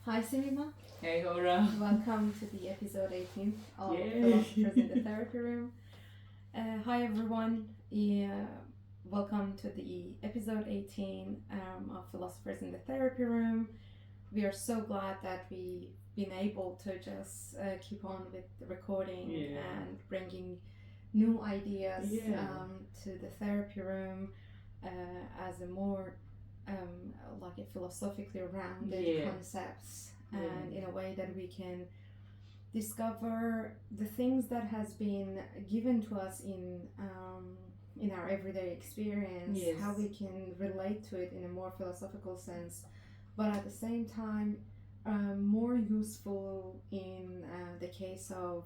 Hi Simima, Hey Hora. welcome to the episode 18 of Yay. Philosophers in the Therapy Room. Hi everyone, welcome to the episode 18 of Philosophers in the Therapy Room. We are so glad that we've been able to just keep on with the recording and bringing new ideas to the therapy room as a more like a philosophically rounded concepts and in a way that we can discover the things that has been given to us in our everyday experience, how we can relate to it in a more philosophical sense, but at the same time more useful in the case of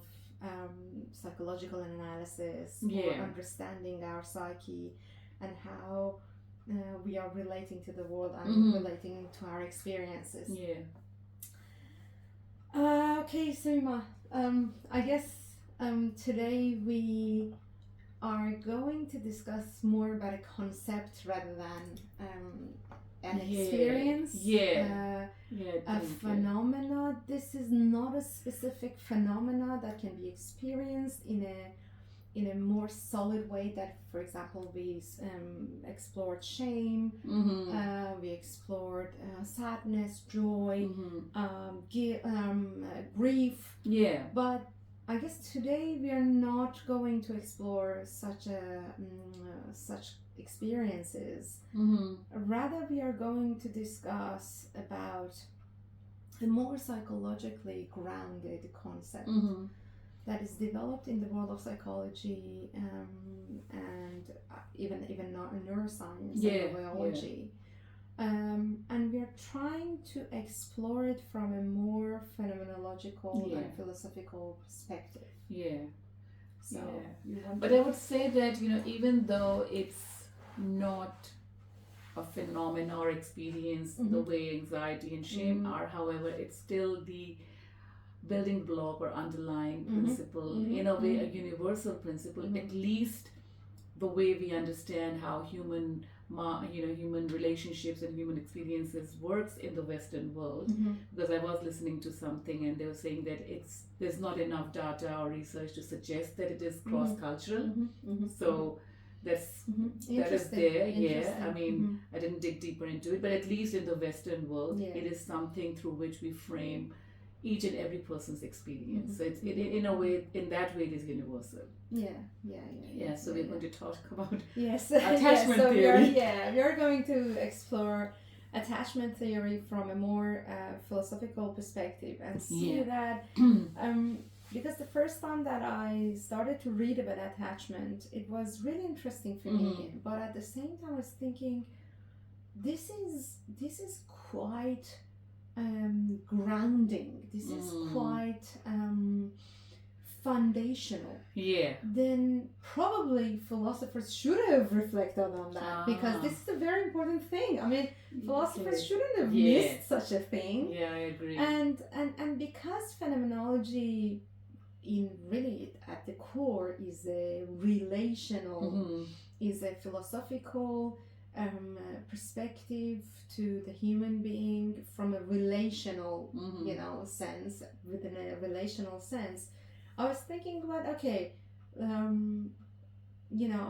psychological analysis or understanding our psyche and how we are relating to the world and relating to our experiences. Okay, Sima. I guess today we are going to discuss more about a concept rather than an experience. A phenomena. This is not a specific phenomena that can be experienced in a more solid way that, for example, we explored shame, we explored sadness, joy, grief. But I guess today we are not going to explore such experiences. Rather, we are going to discuss about a more psychologically grounded concept that is developed in the world of psychology and even neuroscience and biology. And we are trying to explore it from a more phenomenological and philosophical perspective. But I would say that, even though it's not a phenomena or experience the way anxiety and shame are, however, it's still the building block or underlying principle, in a way a universal principle, at least the way we understand how human relationships and human experiences works in the Western world. Because I was listening to something and they were saying that there's not enough data or research to suggest that it is cross-cultural. So that is there. I mean, I didn't dig deeper into it, but at least in the Western world, it is something through which we frame each and every person's experience. So it's in a way, in that way, it is universal. So we're going to talk about attachment theory. We are going to explore attachment theory from a more philosophical perspective and see that because the first time that I started to read about attachment, it was really interesting for me, but at the same time I was thinking this is quite grounding, this is quite foundational. Then probably philosophers should have reflected on that because this is a very important thing. I mean, philosophers shouldn't have missed such a thing. I agree. And because phenomenology in really at the core is a relational, is a philosophical perspective to the human being from a relational, sense, within a relational sense. I was thinking about, I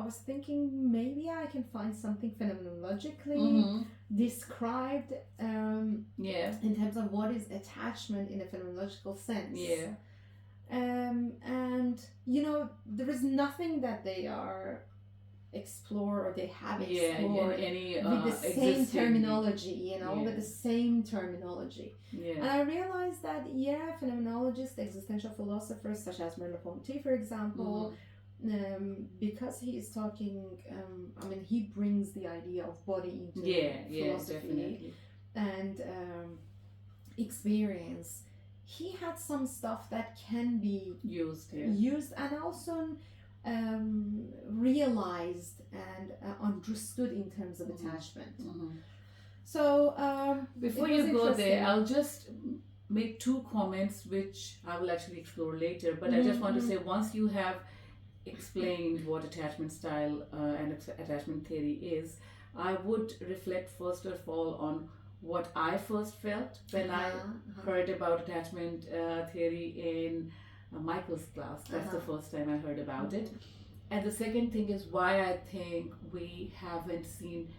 was thinking maybe I can find something phenomenologically described in terms of what is attachment in a phenomenological sense. And, there is nothing that they are explore or they have explored in any, with the same terminology, with the same terminology. And I realized that phenomenologists, existential philosophers such as Merleau-Ponty, for example, because he is talking, he brings the idea of body into philosophy and experience. He had some stuff that can be used and also realized and understood in terms of attachment. So before you go there, I'll just make two comments which I will actually explore later, but I just want to say, once you have explained what attachment style and attachment theory is, I would reflect first of all on what I first felt when I heard about attachment theory in Michael's class. That's the first time I heard about it. And the second thing is why I think we haven't seen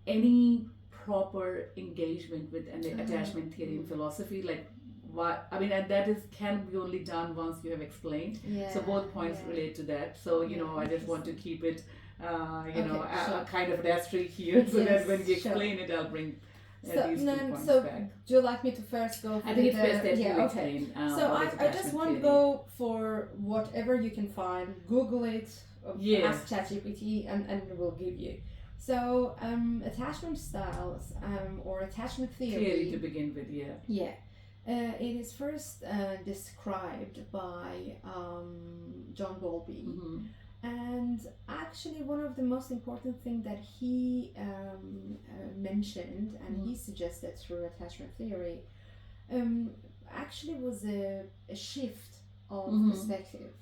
any proper engagement with an attachment theory in philosophy. Like, why? I mean, and that is can be only done once you have explained. So both points relate to that. So I just want to keep it, a kind of an asterisk here, so that when we explain it, I'll bring these 2 points back. Do you like me to first go for I think it's best that you explain. So I just want to go for whatever you can find. Google it, ask ChatGPT, and it will give you. So attachment styles or attachment theory to begin with, it is first described by John Bowlby. And actually, one of the most important things that he mentioned and he suggested through attachment theory actually was a shift of perspective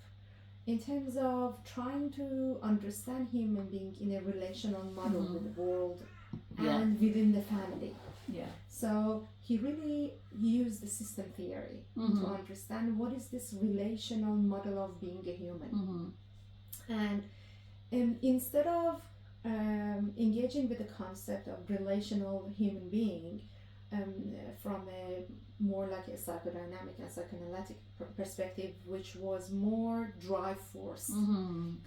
in terms of trying to understand human being in a relational model with the world and within the family. So he really used the system theory to understand what is this relational model of being a human. And instead of engaging with the concept of relational human being from a more like a psychodynamic and psychoanalytic perspective, which was more drive force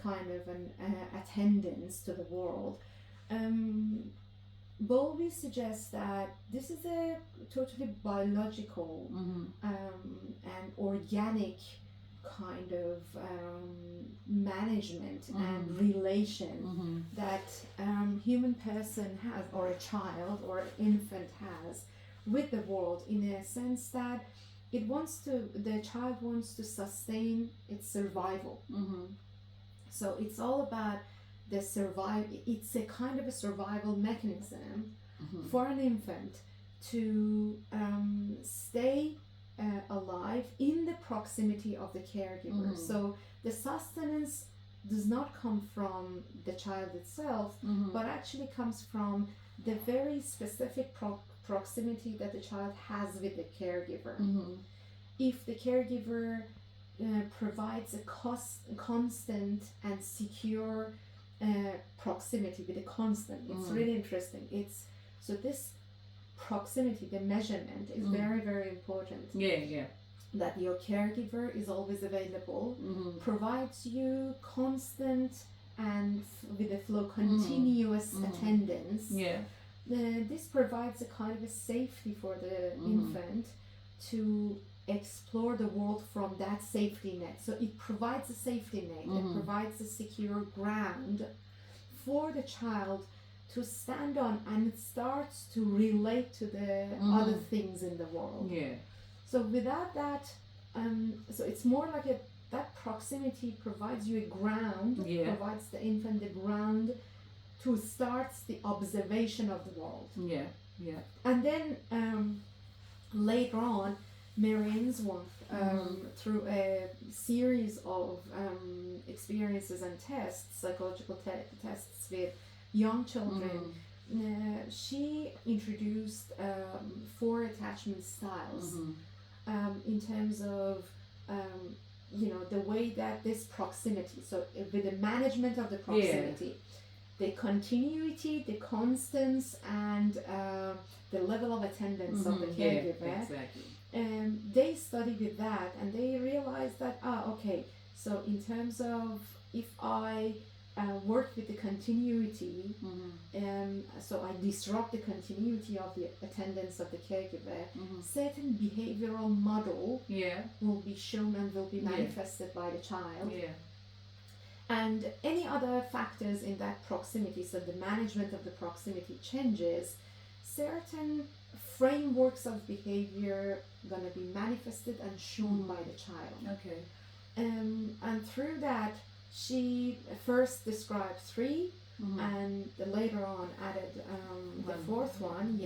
kind of an attendance to the world, Bowlby suggests that this is a totally biological and organic kind of management and relation that human person has, or a child or an infant has with the world, in a sense that the child wants to sustain its survival. So it's all about the it's a kind of a survival mechanism for an infant to stay alive in the proximity of the caregiver. So the sustenance does not come from the child itself, but actually comes from the very specific proximity that the child has with the caregiver. If the caregiver provides a constant and secure proximity with a constant, it's really interesting. So this proximity, the measurement is very, very important. That your caregiver is always available, provides you constant and with a flow continuous attendance. This provides a kind of a safety for the infant to explore the world from that safety net. So it provides a safety net, it provides a secure ground for the child to stand on, and it starts to relate to the other things in the world. So without that, so it's more like that proximity provides you a ground, provides the infant the ground to start the observation of the world. And then later on, Mary Ainsworth, through a series of experiences and tests, psychological tests with young children, she introduced 4 attachment styles in terms of the way that this proximity, so with the management of the proximity, the continuity, the constance, and the level of attendance of the caregiver. They studied with that, and they realized that so in terms of if I work with the continuity, so I disrupt the continuity of the attendance of the caregiver, certain behavioral model will be shown and will be manifested by the child. And any other factors in that proximity, so the management of the proximity changes, certain frameworks of behavior going to be manifested and shown by the child. And through that, she first described 3 and later on added the 4th one.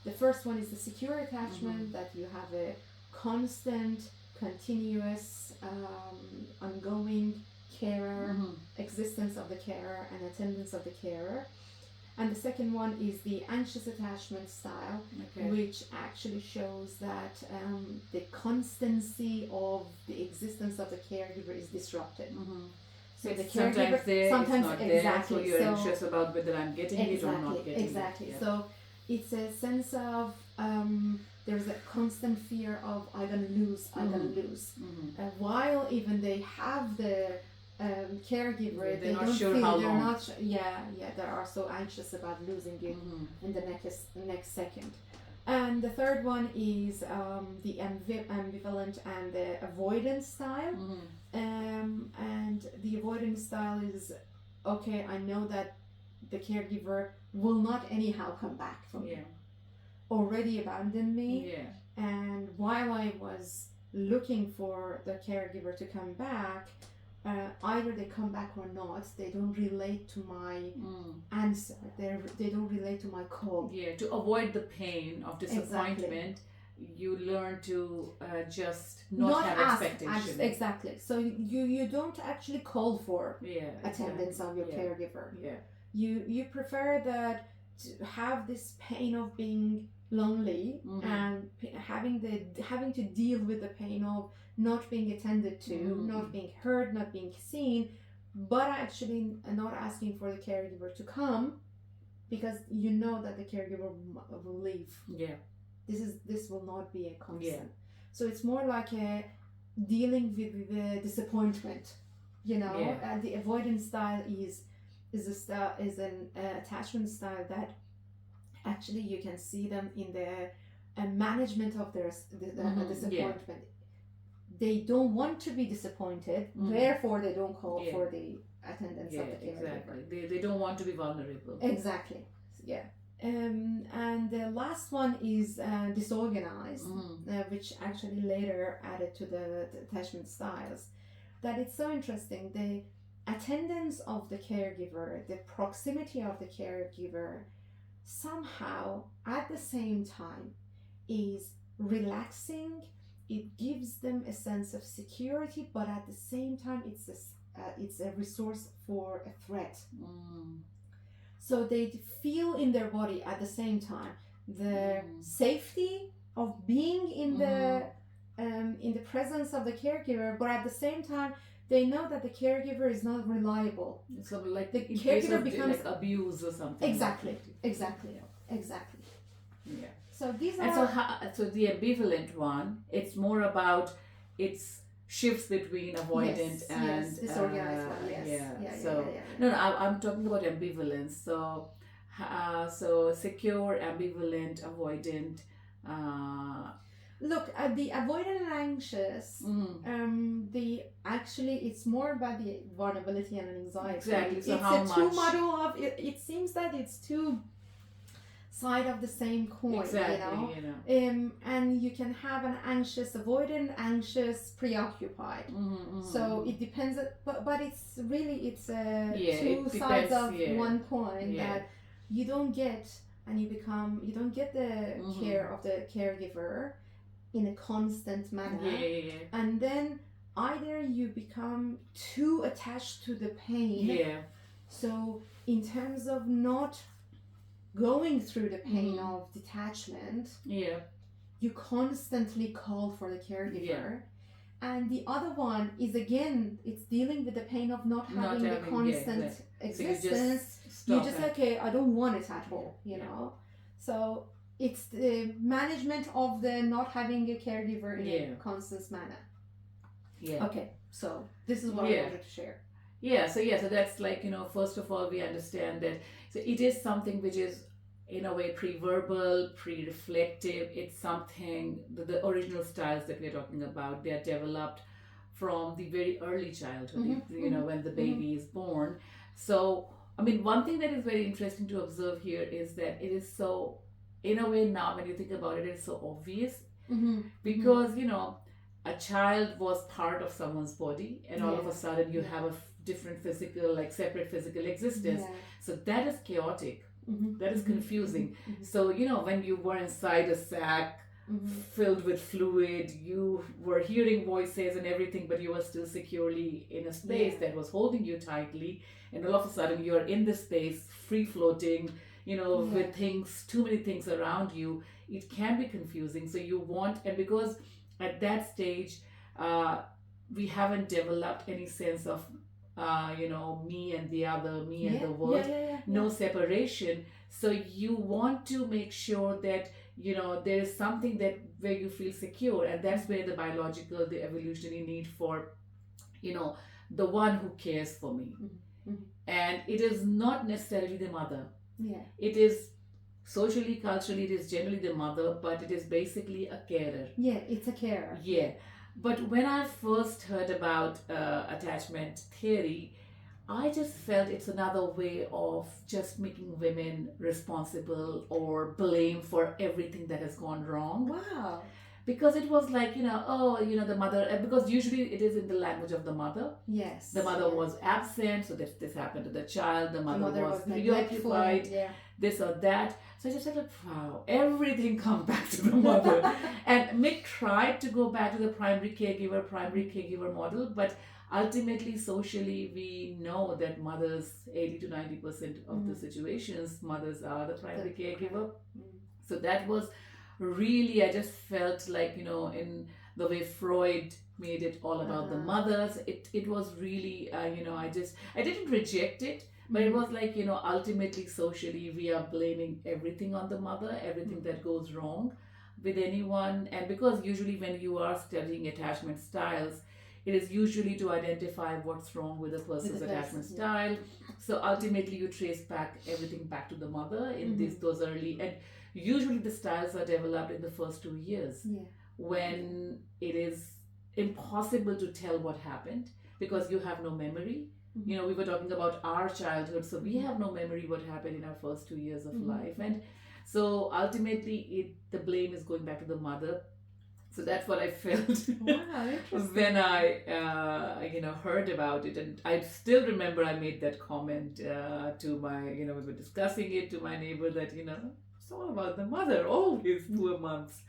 The first one is the secure attachment, that you have a constant, continuous, ongoing carer, existence of the carer and attendance of the carer. And the second one is the anxious attachment style, Okay. which actually shows that the constancy of the existence of the caregiver is disrupted. Mm-hmm. So the It's sometimes there, sometimes it's not there, exactly. so you're anxious about whether I'm getting it or not getting Exactly. it. Yeah. So it's a sense of there's a constant fear of I'm gonna lose, I'm gonna lose. Mm-hmm. While even they have the caregiver, They're they not don't sure feel how they're long. not. They are so anxious about losing you Mm-hmm. in the next second. And the third one is the ambivalent and the avoidant style. Mm-hmm. And the avoidant style is okay, I know that the caregiver will not anyhow come back from me, already abandoned me. Yeah. And while I was looking for the caregiver to come back, either they come back or not, they don't relate to my answer. They don't relate to my call. Yeah. To avoid the pain of disappointment, you learn to just not have expectation. Exactly. So you don't actually call for attendance of your caregiver. Yeah. You prefer that to have this pain of being lonely and having to deal with the pain of not being attended to, not being heard, not being seen, but actually not asking for the caregiver to come because you know that the caregiver will leave. Yeah. This will not be a constant. Yeah. So it's more like a dealing with the disappointment. You know, the avoidance style is an attachment style that actually you can see them in the management of their disappointment. They don't want to be disappointed, therefore they don't call for the attendance of the caregiver. Exactly. They don't want to be vulnerable. Exactly. Yeah. And the last one is disorganized, which actually later added to the attachment styles. That it's so interesting. The attendance of the caregiver, the proximity of the caregiver, somehow at the same time is relaxing. It gives them a sense of security, but at the same time it's a resource for a threat. So they feel in their body at the same time the safety of being in the presence of the caregiver, but at the same time they know that the caregiver is not reliable. So like the in caregiver case of becomes like abuse or something. Exactly. Yeah. So these And are so the ambivalent one, it's more about its shifts between avoidant and disorganized one. No, I'm talking about ambivalence. So so secure, ambivalent, avoidant. Look at the avoidant and anxious. It's more about the vulnerability and anxiety. Exactly. So it's how a much? two model of it. It seems that it's two side of the same coin. Exactly. And you can have an anxious avoidant, anxious preoccupied. So it depends. But it's really two sides of one coin that you don't get, and you don't get the care of the caregiver in a constant manner. And then either you become too attached to the pain. So in terms of not going through the pain of detachment, you constantly call for the caregiver. And the other one is again, it's dealing with the pain of not having the constant existence. So you just okay, I don't want it at all, you know. So it's the management of the not having a caregiver in a constant manner. Okay, so this is what I wanted to share. So that's like, first of all, we understand that so it is something which is in a way pre-verbal, pre-reflective. It's something, the original styles that we're talking about, they are developed from the very early childhood, when the baby is born. So, I mean, one thing that is very interesting to observe here is that it is so, in a way now when you think about it, it's so obvious because, a child was part of someone's body and all of a sudden you have a different physical, like separate physical existence. So that is chaotic. That is confusing. So, when you were inside a sack filled with fluid. You were hearing voices and everything, but you were still securely in a space that was holding you tightly. And all of a sudden, you're in this space, free floating, with things, too many things around you. It can be confusing. So you want, and because at that stage, we haven't developed any sense of, me and the other, me and the world, no separation. So you want to make sure that there is something that where you feel secure, and that's where the biological, the evolutionary need for the one who cares for me. And it is not necessarily the mother. It is socially, culturally, it is generally the mother, but it is basically a carer. It's a carer. But when I first heard about attachment theory, I just felt it's another way of just making women responsible or blame for everything that has gone wrong. Wow. Because it was like, the mother, because usually it is in the language of the mother. Yes. The mother was absent, so this happened to the child. The mother was preoccupied, this or that. So I just said, like, wow, everything comes back to the mother. And Mick tried to go back to the primary caregiver model, but ultimately, socially, we know that mothers, 80 to 90% of the situations, mothers are the primary caregiver. So that was really, I just felt like, in the way Freud made it all about the mothers, it was really, I didn't reject it, but it was like, ultimately, socially, we are blaming everything on the mother, everything that goes wrong with anyone. And because usually when you are studying attachment styles, it is usually to identify what's wrong with a person's attachment style. So ultimately, you trace back everything back to the mother in those early, and usually the styles are developed in the first 2 years when it is impossible to tell what happened because you have no memory. We were talking about our childhood, so we have no memory what happened in our first 2 years of life, and so ultimately the blame is going back to the mother. So that's what I felt when I heard about it. And I still remember I made that comment to my, we were discussing it to my neighbor that, it's all about the mother, always poor moms.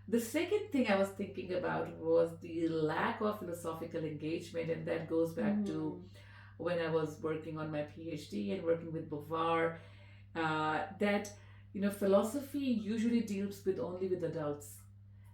The second thing I was thinking about was the lack of philosophical engagement, and that goes back to when I was working on my PhD and working with Beauvoir, that, philosophy usually deals only with adults.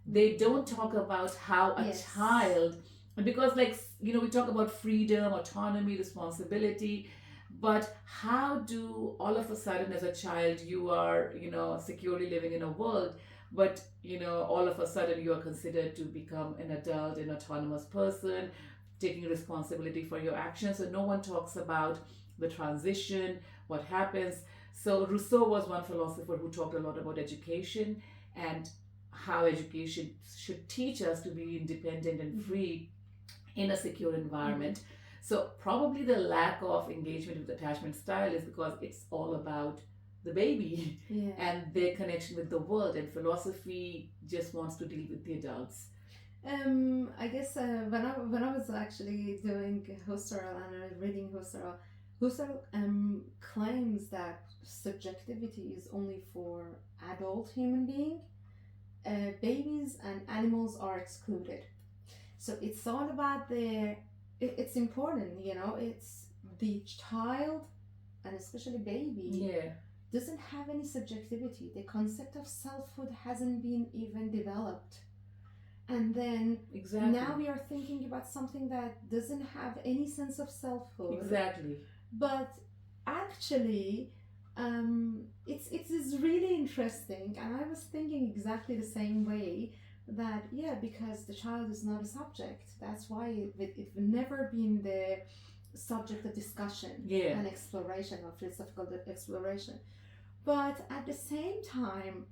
They don't talk about how a child, because we talk about freedom, autonomy, responsibility, but how do all of a sudden as a child you are, securely living in a world, but, all of a sudden you are considered to become an adult, an autonomous person, taking responsibility for your actions. So no one talks about the transition, what happens. So Rousseau was one philosopher who talked a lot about education and how education should teach us to be independent and free in a secure environment. So probably the lack of engagement with attachment style is because it's all about the baby and their connection with the world, and philosophy just wants to deal with the adults. I guess when I was actually doing Husserl and reading Husserl claims that subjectivity is only for adult human beings. Babies and animals are excluded. So it's all about it's important, it's the child and especially baby doesn't have any subjectivity. The concept of selfhood hasn't been even developed. And then now we are thinking about something that doesn't have any sense of selfhood. But actually, it is really interesting, and I was thinking exactly the same way that because the child is not a subject, that's why it will never been the subject of discussion and exploration or philosophical exploration. But at the same time,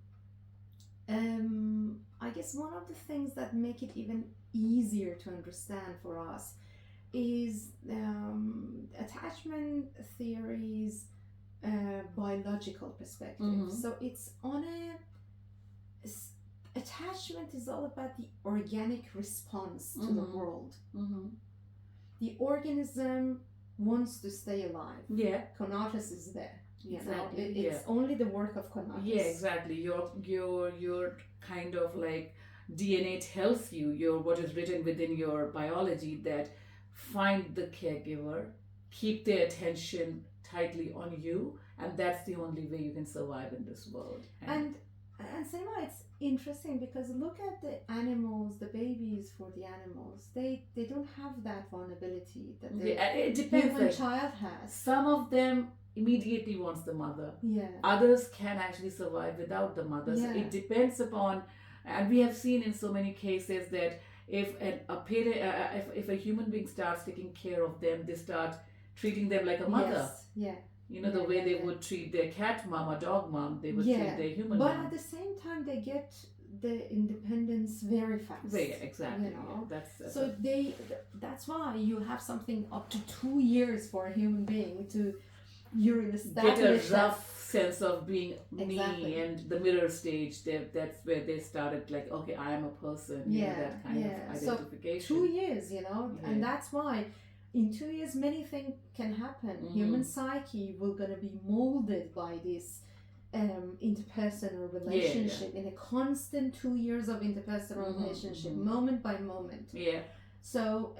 I guess one of the things that make it even easier to understand for us is attachment theories biological perspective. So it's on attachment is all about the organic response to the world. The organism wants to stay alive. Conatus is there. It's only the work of Conatus. Your kind of like DNA tells you, your what is written within your biology, that find the caregiver, keep their attention tightly on you, and that's the only way you can survive in this world. And Seema, it's interesting because look at the animals, the babies for the animals. They don't have that vulnerability that the it depends. human Like, child has. some of them immediately wants the mother. Yeah. Others can actually survive without the mother. So Yeah. it depends upon, and we have seen in so many cases that if a parent, if a human being starts taking care of them, they start treating them like a mother. Yes. Yeah. You know, the way they would treat their cat mom or dog mom, they would treat their human but mom. at the same time, they get the independence very fast. Exactly. You know? Yeah, that's so that's why you have something up to 2 years for a human being to get a rough sense of being Exactly. me, and the mirror stage. That's where they started, like, okay, I am a person. You know, that kind of identification. 2 years, you know, and that's why in 2 years many things can happen. Human psyche will gonna be molded by this interpersonal relationship in a constant 2 years of interpersonal relationship, moment by moment. Yeah. So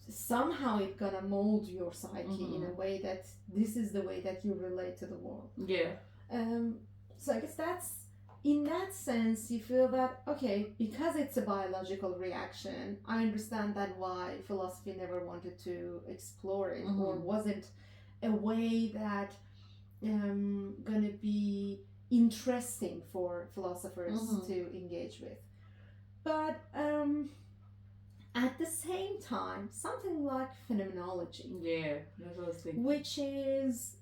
somehow it's gonna mold your psyche in a way that this is the way that you relate to the world. Yeah. So I guess that's, in that sense, you feel that, okay, because it's a biological reaction, I understand that why philosophy never wanted to explore it, or wasn't a way that gonna be interesting for philosophers to engage with. But at the same time, something like phenomenology. Yeah, that's what I was thinking. Which is,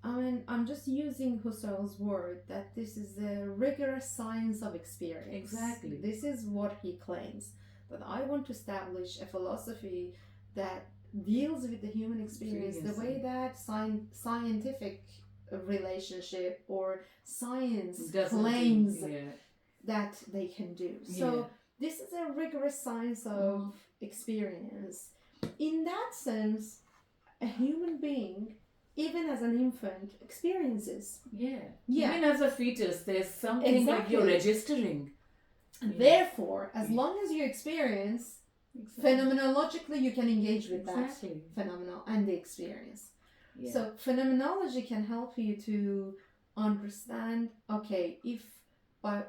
I mean, I'm just using Husserl's word that this is a rigorous science of experience. Exactly. This is what he claims. That I want to establish a philosophy that deals with the human experience the way that scientific relationship or science claims that they can do. So this is a rigorous science of experience. In that sense, a human being, even as an infant, experiences. Yeah. Even as a fetus, there's something like you're registering. Therefore, as long as you experience, phenomenologically you can engage with that phenomenon and the experience. So phenomenology can help you to understand, okay, if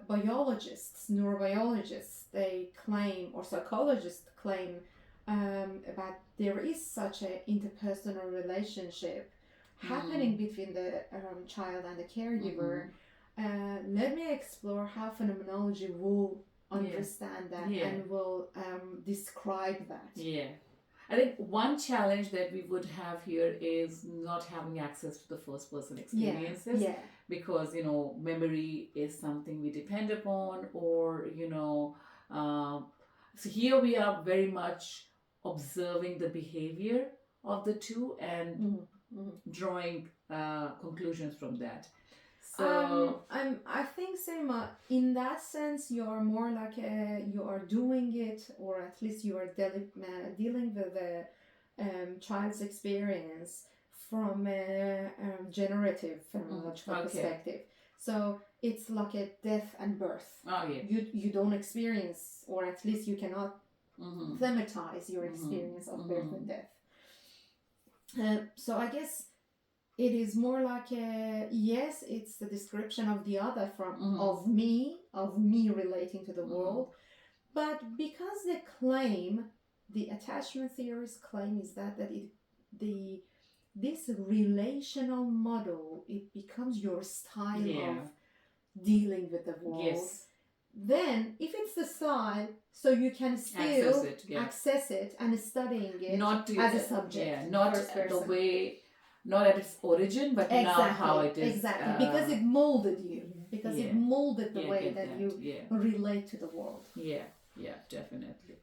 biologists, neurobiologists, they claim, or psychologists claim about there is such an interpersonal relationship happening between the child and the caregiver. Let me explore how phenomenology will understand that and will describe that. Yeah. I think one challenge that we would have here is not having access to the first person experiences. Because, you know, memory is something we depend upon, or, you know, so here we are very much observing the behavior of the two and drawing conclusions from that. So I think, Seema, in that sense, you are more like you are doing it, or at least you are dealing with the child's experience from a generative phenomenological perspective. So it's like a death and birth. You don't experience, or at least you cannot thematize your experience of birth and death. So I guess it is more like it's the description of the other of me relating to the world. But because the attachment theorists claim is that this relational model, it becomes your style of dealing with the world. Then if it's the style, so you can still access it and studying it as a subject. Not the way, not at its origin, but now how it is. Because it molded you. Because it molded the way that you relate to the world. Yeah, definitely.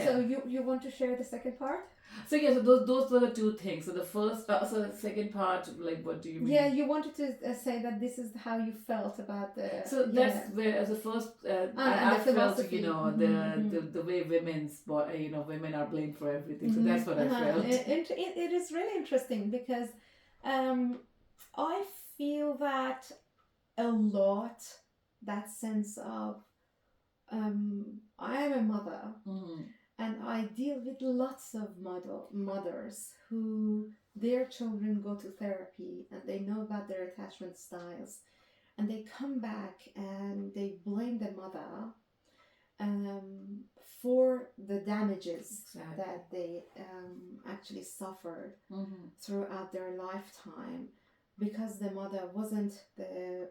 So you want to share the second part? So those were the two things. So the first, so the second part, like, what do you mean? Yeah, you wanted to say that this is how you felt about the. So that's where, as a first, I felt, you know, the way women are blamed for everything. So that's what I felt. It is really interesting because I feel that a lot that sense of I am a mother, and I deal with lots of mothers who their children go to therapy and they know about their attachment styles, and they come back and they blame the mother for the damages that they actually suffered throughout their lifetime, because the mother wasn't the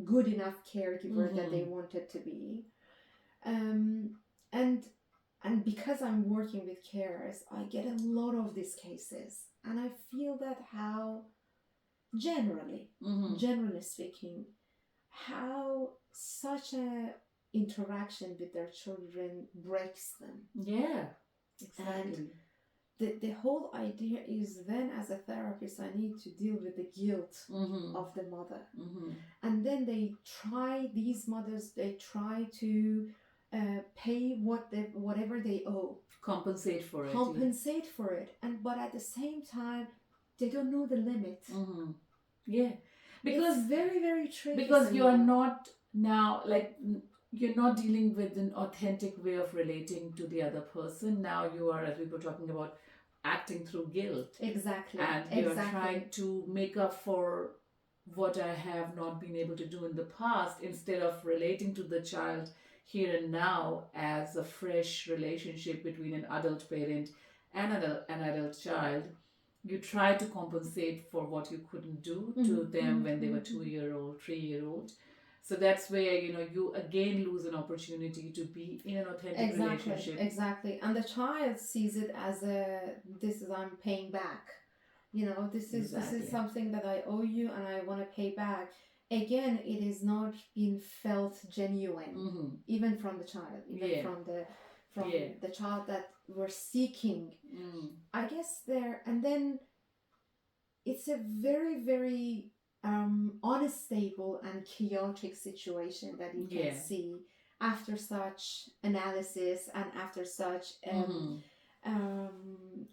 good enough caregiver that they wanted to be. And because I'm working with carers, I get a lot of these cases, and I feel that how generally speaking, how such a interaction with their children breaks them. Yeah, exactly. And the whole idea is, then as a therapist, I need to deal with the guilt of the mother. And then these mothers try to pay whatever they owe. Compensate for it. But at the same time, they don't know the limit. Yeah. Because it's very, very tricky. Because you are not now, like, you're not dealing with an authentic way of relating to the other person. Now you are, as we were talking about, acting through guilt. Exactly. And you're trying to make up for what I have not been able to do in the past, instead of relating to the child here and now as a fresh relationship between an adult parent and an adult child. You try to compensate for what you couldn't do to them when they were 2-year-old, 3-year-old. So that's where, you again lose an opportunity to be in an authentic relationship. Exactly. And the child sees it as I'm paying back. This is something that I owe you and I want to pay back. Again, it is not being felt genuine, even from the child, from the child that we're seeking. I guess and then it's a very, very unstable and chaotic situation that you can see after such analysis and after such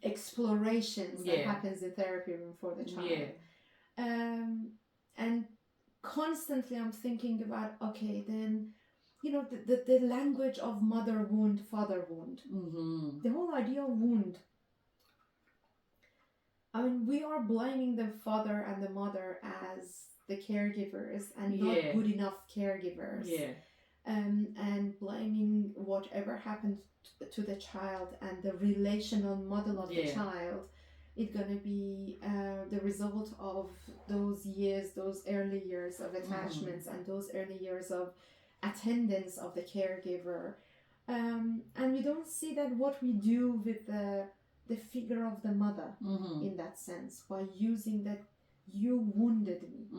explorations that happens in therapy room for the child. And constantly I'm thinking about, okay, then the language of mother wound, father wound, the whole idea of wound. I mean, we are blaming the father and the mother as the caregivers and not good enough caregivers. And blaming whatever happened to the child and the relational model of the child. It's going to be the result of those early years of attachments and those early years of attendance of the caregiver. And we don't see that what we do with the figure of the mother in that sense, by using that you wounded me.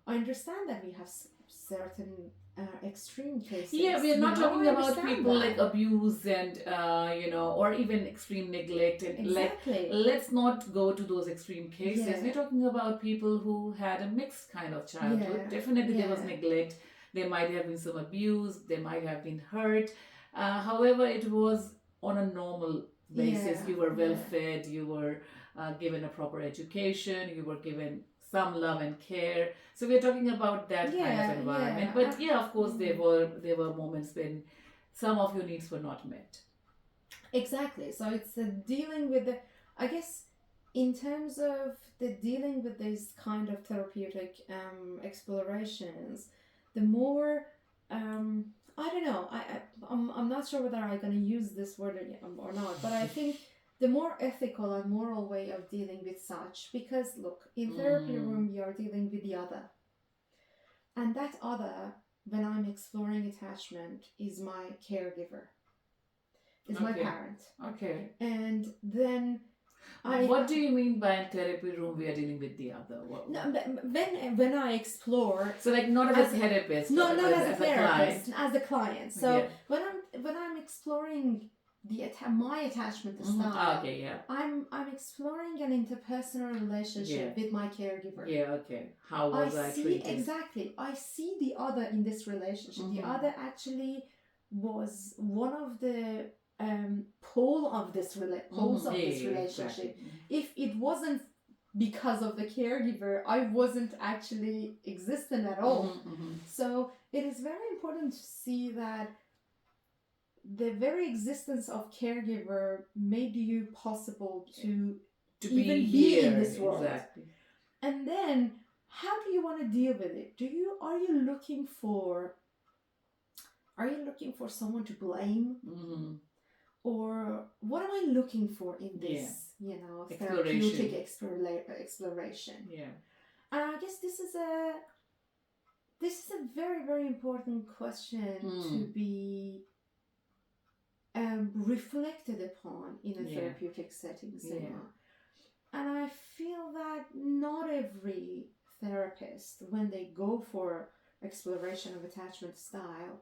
I understand that we have certain extreme cases. Yeah, we are not talking about people like abuse and or even extreme neglect, and let's not go to those extreme cases. We're talking about people who had a mixed kind of childhood. Definitely there was neglect, there might have been some abuse, they might have been hurt, however it was on a normal basis. You were well fed, you were given a proper education, you were given some love and care. So we're talking about that kind of environment. But of course there were moments when some of your needs were not met. Exactly. So it's dealing with I guess in terms of the dealing with these kind of therapeutic explorations, the more I don't know, I'm not sure whether I'm going to use this word or not, but I think the more ethical and moral way of dealing with such, because look, in therapy room you are dealing with the other, and that other, when I'm exploring attachment, is my caregiver, is my parent. And then what do you mean by in therapy room we are dealing with the other? When I explore, so like not as a therapist, not as a therapist, as a client. So when I'm exploring my attachment style, I'm exploring an interpersonal relationship with my caregiver. How was I treated? Exactly. I see the other in this relationship. The other actually was one of the poles of this relationship. If it wasn't because of the caregiver, I wasn't actually existent at all. So it is very important to see that the very existence of caregiver made you possible to even be in this world. Exactly. And then how do you want to deal with it? Are you looking for someone to blame? Or what am I looking for in this, therapeutic exploration? Yeah. And I guess this is a very, very important question to be reflected upon in a therapeutic setting. And I feel that not every therapist, when they go for exploration of attachment style,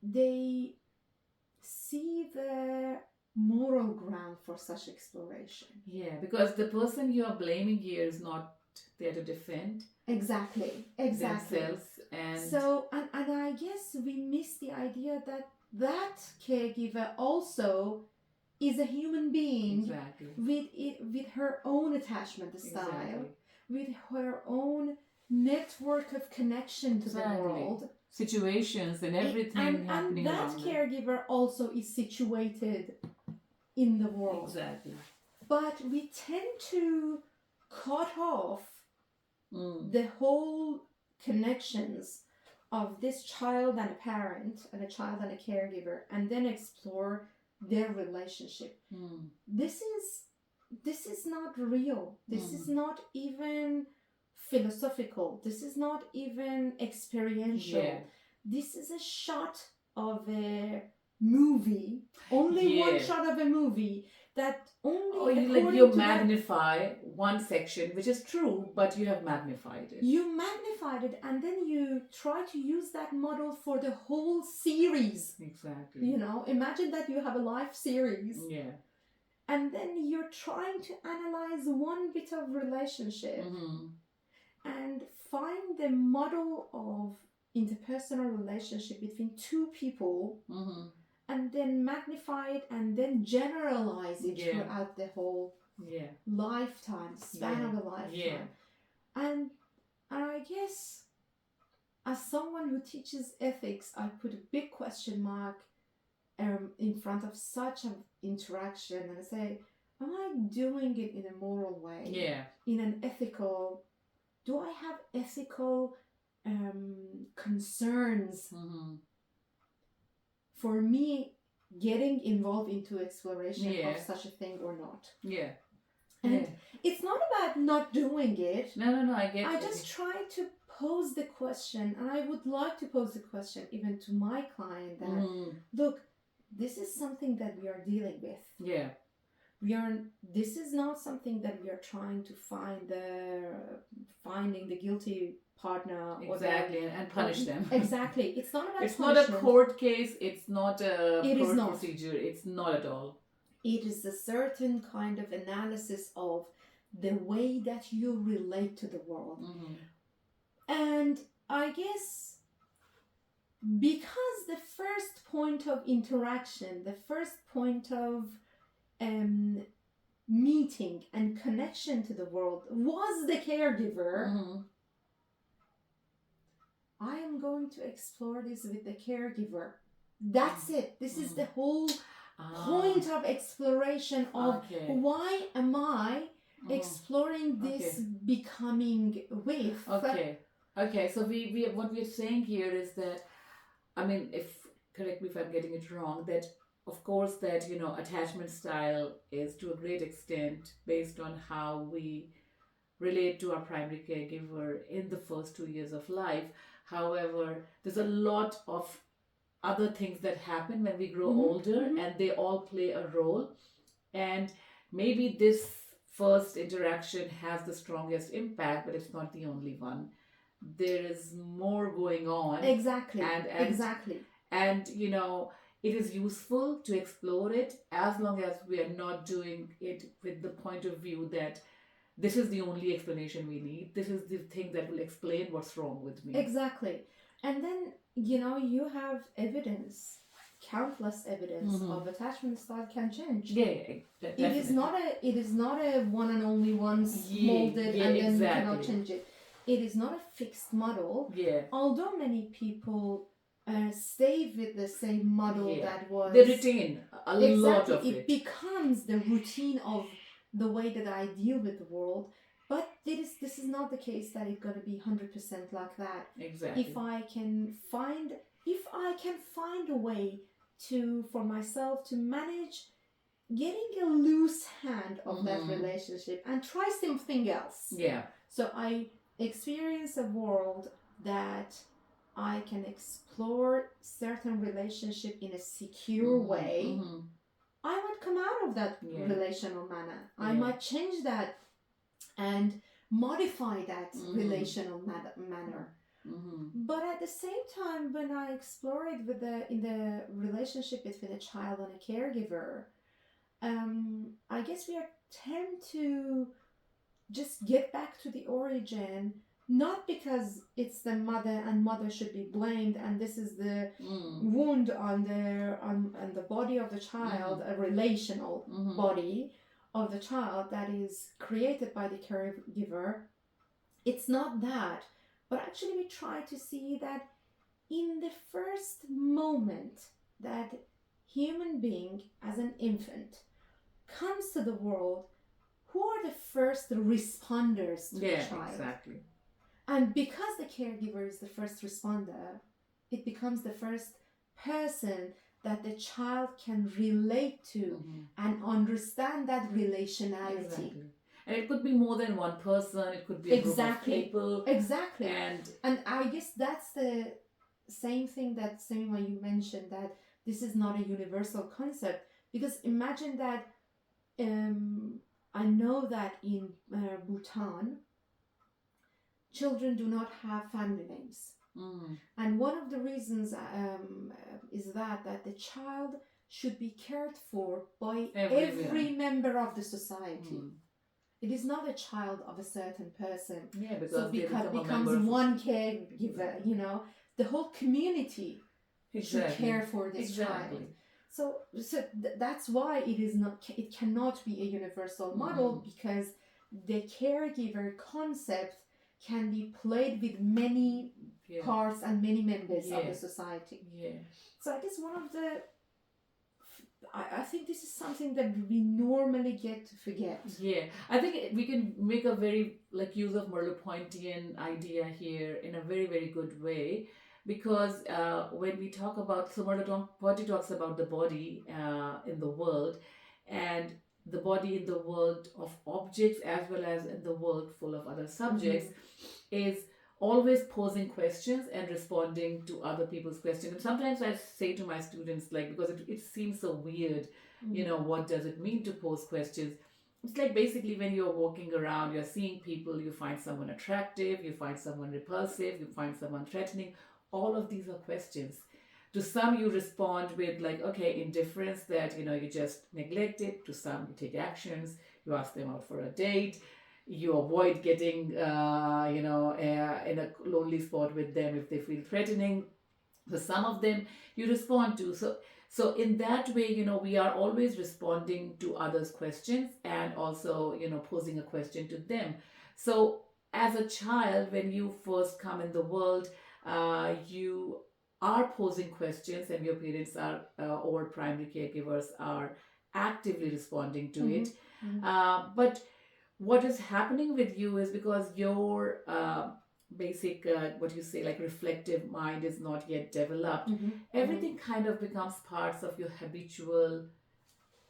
they see the moral ground for such exploration. Yeah, because the person you are blaming here is not there to defend exactly themselves, and so and I guess we miss the idea that caregiver also is a human being with her own attachment style, with her own network of connection to the world, situations and everything happening and that around caregiver also is situated in the world. Exactly. But we tend to cut off the whole connections of this child and a parent and a child and a caregiver, and then explore their relationship. This is not real. This is not even philosophical. This is not even experiential. This is a shot of a movie, only one shot of a movie that only you magnify one section, which is true, but you have magnified it. You magnified it, and then you try to use that model for the whole series. Exactly. Imagine that you have a life series. Yeah. And then you're trying to analyze one bit of relationship and find the model of interpersonal relationship between two people, and then magnify it and then generalize it throughout the whole lifetime, span of a lifetime. And I guess as someone who teaches ethics, I put a big question mark in front of such an interaction, and I say, am I doing it in a moral way? In an ethical, do I have ethical concerns for me getting involved into exploration of such a thing or not? And it's not about not doing it. No, I get it. I just try to pose the question, and I would like to pose the question even to my client that, look, this is something that we are dealing with. This is not something that we are trying to finding the guilty partner and punish them. Exactly. It's not about It's punishment. not a court case. It's not a court procedure. It's not at all. It is a certain kind of analysis of the way that you relate to the world. And I guess because the first point of interaction, the first point of meeting and connection to the world was the caregiver, I am going to explore this with the caregiver. That's it. This is the whole point of exploration of why am I exploring this becoming with. Okay, so we what we're saying here is that, I mean, correct me if I'm getting it wrong, that of course that attachment style is to a great extent based on how we relate to our primary caregiver in the first 2 years of life. However, there's a lot of other things that happen when we grow older, and they all play a role. And maybe this first interaction has the strongest impact, but it's not the only one. There is more going on. Exactly. And it is useful to explore it as long as we are not doing it with the point of view that this is the only explanation we need. This is the thing that will explain what's wrong with me. Exactly. And then, you have evidence, countless evidence of attachment style can change. It definitely. is not a one and only once molded and then you cannot change it. It is not a fixed model. Although many people stay with the same model that was, they retain a lot of it. It becomes the routine of the way that I deal with the world. But this is not the case that it's going to be 100% like that. Exactly. If I can find a way for myself to manage getting a loose hand of that relationship and try something else. So I experience a world that I can explore certain relationship in a secure way. I might come out of that relational manner. I might change that and modify that relational manner. But at the same time, when I explore it in the relationship between a child and a caregiver, I guess we tend to just get back to the origin, not because it's the mother and mother should be blamed and this is the wound on the body of the child, a relational body of the child that is created by the caregiver. It's not that, but actually we try to see that in the first moment that human being as an infant comes to the world, who are the first responders to the child? Exactly. And because the caregiver is the first responder, it becomes the first person that the child can relate to and understand that relationality. Exactly. And it could be more than one person, it could be a group of people. Exactly. And I guess that's the same thing that Samima, you mentioned, that this is not a universal concept. Because imagine that, I know that in Bhutan, children do not have family names. And one of the reasons is that the child should be cared for by every member of the society. It is not a child of a certain person. Because so becomes one caregiver, the whole community should care for this child. So that's why it cannot be a universal model, because the caregiver concept can be played with many parts and many members of the society. So I guess I think this is something that we normally get to forget. I think we can make a very use of Merleau-Pontian idea here in a very, very good way, because when we talk about, so Merleau-Ponty talks about the body in the world, and the body in the world of objects as well as in the world full of other subjects is always posing questions and responding to other people's questions. And sometimes I say to my students, because it seems so weird, what does it mean to pose questions? It's basically when you're walking around, you're seeing people, you find someone attractive, you find someone repulsive, you find someone threatening. All of these are questions. To some you respond with indifference, that you just neglect it. To some you take actions, you ask them out for a date, you avoid getting in a lonely spot with them if they feel threatening. So some of them you respond to. So in that way, we are always responding to others' questions and also posing a question to them. So as a child, when you first come in the world, you are posing questions, and your parents are or primary caregivers are actively responding to it. But what is happening with you is, because your basic what you say, reflective mind is not yet developed, everything kind of becomes parts of your habitual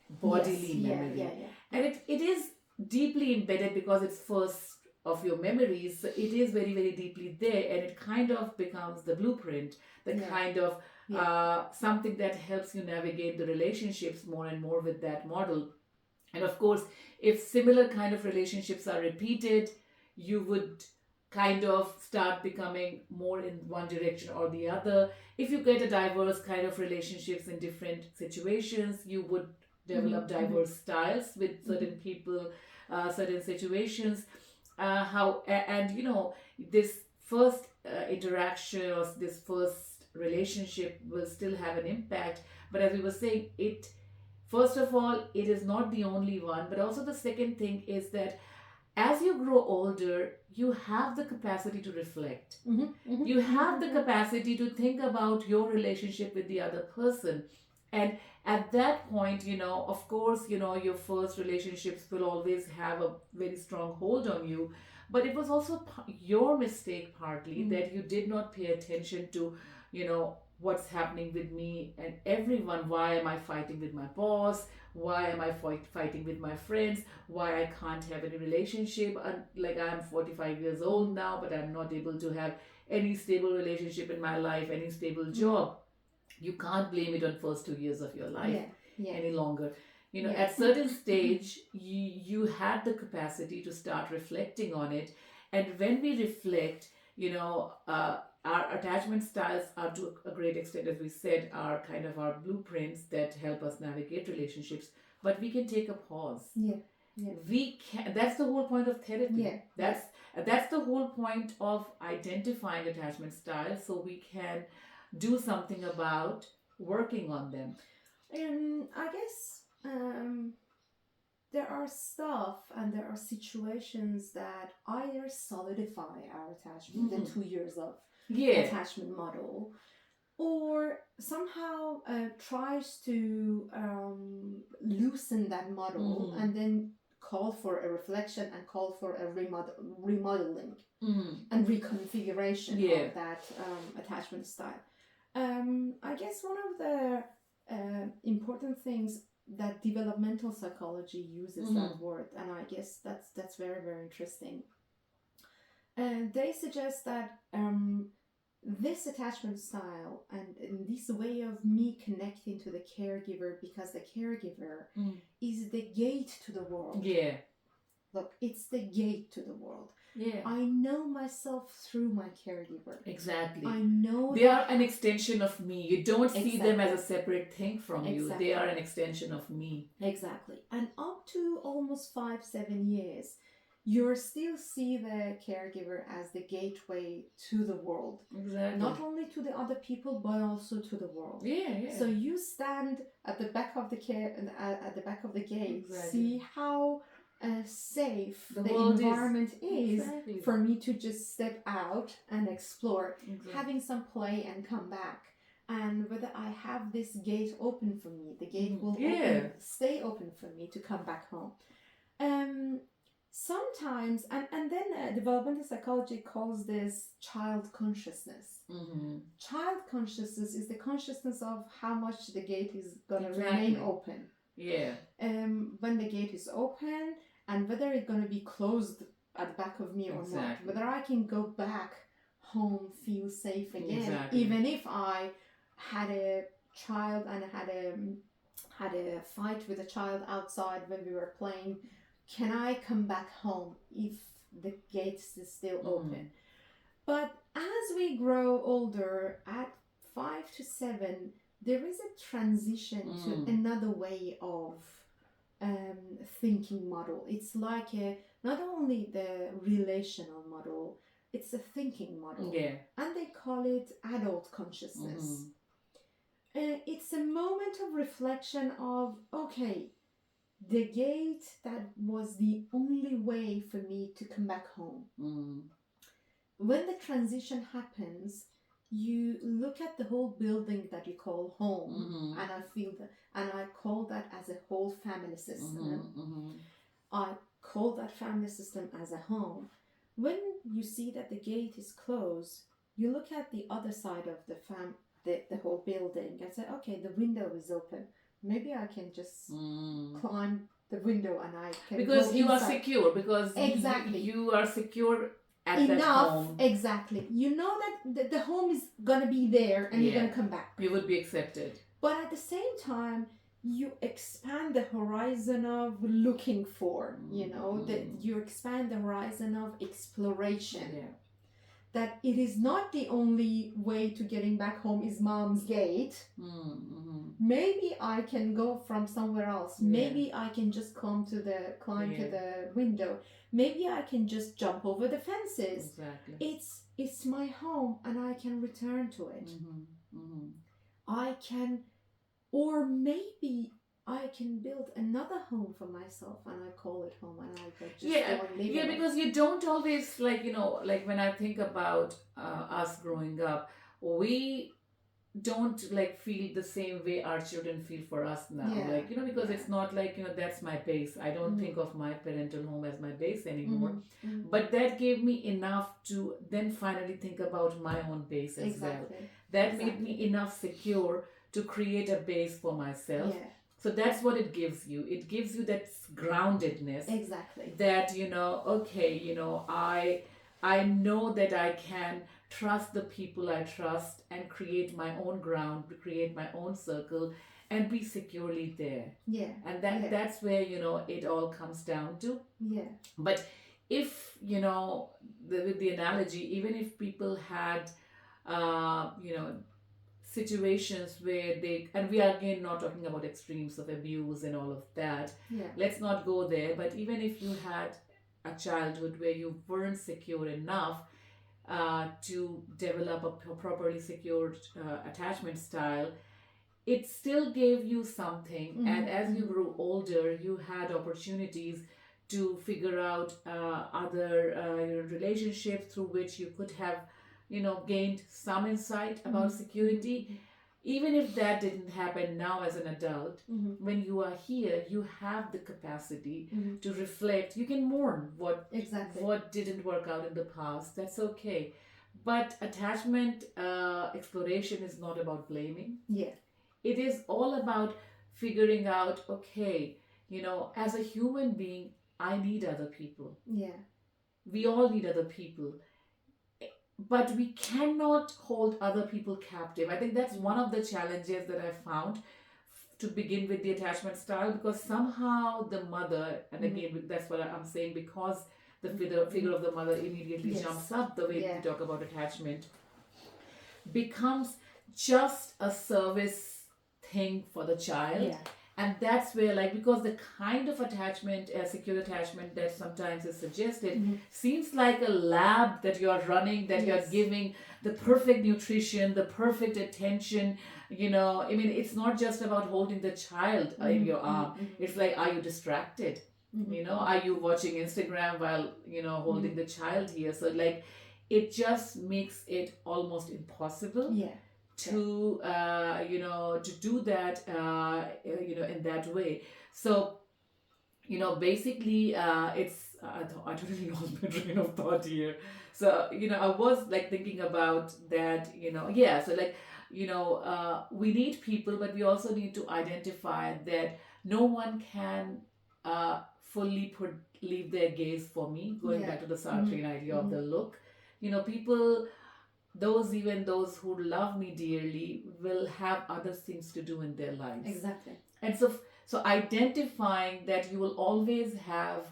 bodily memory. And it is deeply embedded, because it's first of your memories. It is very, very deeply there, and it kind of becomes the blueprint, kind of something that helps you navigate the relationships more and more with that model. And of course, if similar kind of relationships are repeated, you would kind of start becoming more in one direction or the other. If you get a diverse kind of relationships in different situations, you would develop diverse styles with certain people, certain situations. This first interaction, or this first relationship will still have an impact. But as we were saying, it first of all, it is not the only one, but also the second thing is that as you grow older, you have the capacity to reflect. You have the capacity to think about your relationship with the other person. And at that point, of course, your first relationships will always have a very strong hold on you. But it was also your mistake, partly, that you did not pay attention to, what's happening with me and everyone. Why am I fighting with my boss? Why am I fighting with my friends? Why I can't have any relationship? Like, I'm 45 years old now, but I'm not able to have any stable relationship in my life, any stable job. You can't blame it on first 2 years of your life any longer. At certain stage, you had the capacity to start reflecting on it. And when we reflect, our attachment styles are, to a great extent, as we said, are kind of our blueprints that help us navigate relationships. But we can take a pause. We can. That's the whole point of therapy. That's the whole point of identifying attachment styles, so we can do something about working on them. I guess there are stuff and there are situations that either solidify our attachment, the 2 years of attachment model, or somehow tries to loosen that model and then call for a reflection and call for a remodeling and reconfiguration of that attachment style. I guess one of the important things that developmental psychology uses that word, and I guess that's very, very interesting. They suggest that this attachment style and this way of me connecting to the caregiver, because the caregiver is the gate to the world. Look, it's the gate to the world. I know myself through my caregiver. Exactly. I know they are an extension of me. You don't see them as a separate thing from you. They are an extension of me. Exactly. And up to almost 5-7 years, you still see the caregiver as the gateway to the world. Exactly. Not only to the other people, but also to the world. So you stand at the back of the at the back of the gate, see how safe the environment is for me to just step out and explore, having some play and come back. And whether I have this gate open for me, the gate will stay open for me to come back home. Sometimes, and then developmental psychology calls this child consciousness. Child consciousness is the consciousness of how much the gate is going to remain open. When the gate is open, and whether it's going to be closed at the back of me or not, whether I can go back home, feel safe again, even if I had a child and had a fight with a child outside when we were playing. Can I come back home if the gate is still open? But as we grow older, at 5 to 7, there is a transition to another way of thinking model. It's like not only the relational model, it's a thinking model. And they call it adult consciousness. It's a moment of reflection of, okay, the gate that was the only way for me to come back home. When the transition happens, you look at the whole building that you call home, and I call that as a whole family system. I call that family system as a home. When you see that the gate is closed, you look at the other side of the whole building and say, okay, the window is open. Maybe I can just climb the window and I can because go you inside. Are secure. Because you are secure at that home. Exactly. You know that the home is gonna be there and you're gonna come back. You would be accepted. But at the same time, you expand the horizon of looking for. You expand the horizon of exploration. That it is not the only way to getting back home is mom's gate. Maybe I can go from somewhere else. Maybe I can just climb to the window. Maybe I can just jump over the fences. It's my home and I can return to it. Mm-hmm. I can, or maybe I can build another home for myself and I call it home and I can just Yeah, go and live yeah, in it. because you don't always like, like when I think about us growing up, we don't like feel the same way our children feel for us now. Yeah, Like, because yeah. it's not like, that's my base. I don't Mm. think of my parental home as my base anymore. Mm. But that gave me enough to then finally think about my own base as well. Exactly. That made me enough secure to create a base for myself. Yeah, So that's what it gives you. It gives you that groundedness exactly. that, okay, I know that I can trust the people I trust and create my own ground, create my own circle, and be securely there. Yeah. And Yeah. that's where, it all comes down to. Yeah. But if, with the analogy, even if people had, situations where they, and we are again not talking about extremes of abuse and all of that, Yeah. let's not go there, but even if you had a childhood where you weren't secure enough to develop a properly secured attachment style, it still gave you something. And as you grew older, you had opportunities to figure out other relationships through which you could have gained some insight about security. Even if that didn't happen now as an adult, when you are here, you have the capacity to reflect. You can mourn what didn't work out in the past. That's okay. But attachment exploration is not about blaming. Yeah. It is all about figuring out, okay, as a human being, I need other people. Yeah. We all need other people. But we cannot hold other people captive. I think that's one of the challenges that I found to begin with the attachment style, because somehow the mother, and again, that's what I'm saying, because the figure of the mother immediately jumps up the way we talk about attachment, becomes just a service thing for the child. Yeah. And that's where, like, because the kind of attachment, secure attachment that sometimes is suggested, seems like a lab that you're running, that you're giving the perfect nutrition, the perfect attention. I mean, it's not just about holding the child in your arm. It's like, are you distracted? Are you watching Instagram while, holding the child here? So, like, it just makes it almost impossible. Yeah. To to do that in that way. So basically it's I totally lost my train of thought here. So I was like thinking about that, so like we need people, but we also need to identify that no one can fully leave their gaze for me, going back to the Sartrean idea of the look. People, those who love me dearly, will have other things to do in their lives. Exactly. And so identifying that you will always have